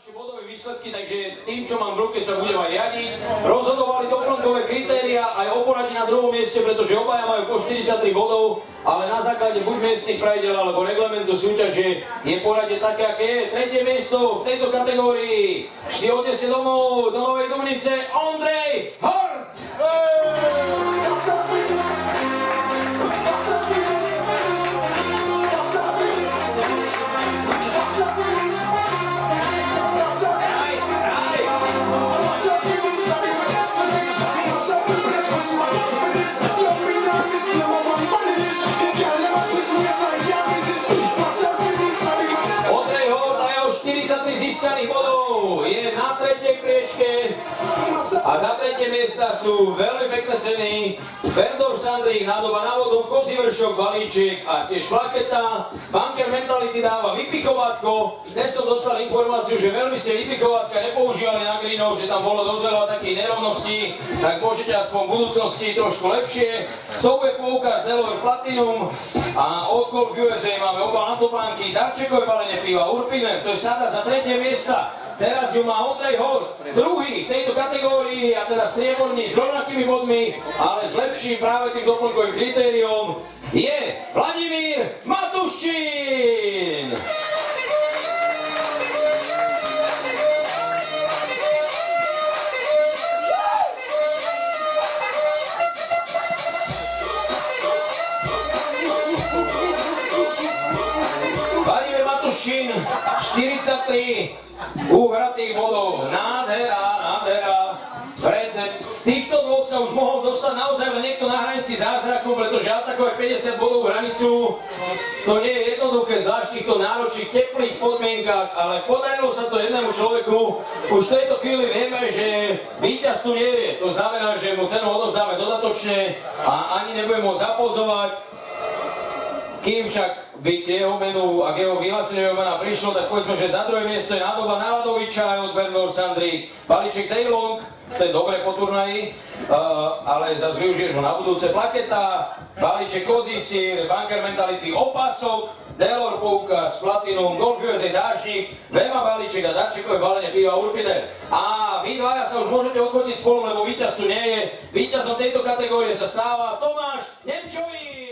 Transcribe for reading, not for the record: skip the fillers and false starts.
Naše bodové výsledky, takže tým, čo mám v ruke, sa budem aj riadiť. Rozhodovali doplnkové kritéria aj o poradí na druhom mieste, pretože obaja majú po 43 bodov, ale na základe buď miestnych pravidel alebo reglementu súťaže je poradie také, aké je. Tretie miesto v tejto kategórii si odniesie domov do Novej Dubnice Ondrej Hort. Získaných bodov je na tretej priečke a za tretie miesta sú veľmi pekné ceny Berndorf Sandrík, nádoba na vodu, kozí vršok, balíček a tiež plaketa. Banker Mentality dáva vypichovátko. Dnes som dostal informáciu, že veľmi ste vypichovátka nepoužívali na greenov, že tam bolo dosť veľa takých nerovností, tak môžete aspoň v budúcnosti trošku lepšie. To bude poukaz Delaware Platinum a od Golf USA máme oba na topánky, darčekové balenie piva Urpiner, to je sada za tretie miesta. Teraz ju má Ondrej Hort, druhý v tejto kategórii a teda strieborný s rovnakými bodmi, ale s lepším práve tým doplnkovým kritériom je Vladimír Matuščín. Vladimír Matuščín, 43 uhratých bodov, nádhera. Pred týchto dvoch sa už mohol dostať naozaj len niekto na hranici zázraku, pretože atakovať 50 bodovú hranicu, to nie je jednoduché, zvlášť v týchto náročných, teplých podmienkach, ale podarilo sa to jednému človeku. Už v tejto chvíli vieme, že víťaz tu nie je, to znamená, že mu cenu odovzdáme dodatočne a ani nebudeme môcť zapozovať. Kým však by k jeho menu a k jeho vyhláseniu mena prišlo, tak povedzme, že za druhé miesto je nádoba Navadoviča aj od Berndorf Sandrík. Balíček Daylong, to je dobre po turnaji, ale zase využiješ ho na budúce. Plaketa, balíček kozí sír, Banker Mentality opasok, Delaware poukaz, Platinum, Golf USA dážnik, Vema balíček a darčekové balenie piva Urpiner. A vy dvaja sa už môžete odvodiť spolu, lebo víťaz tu nie je. Víťazom tejto kategórie sa stáva Tomáš Nemčový.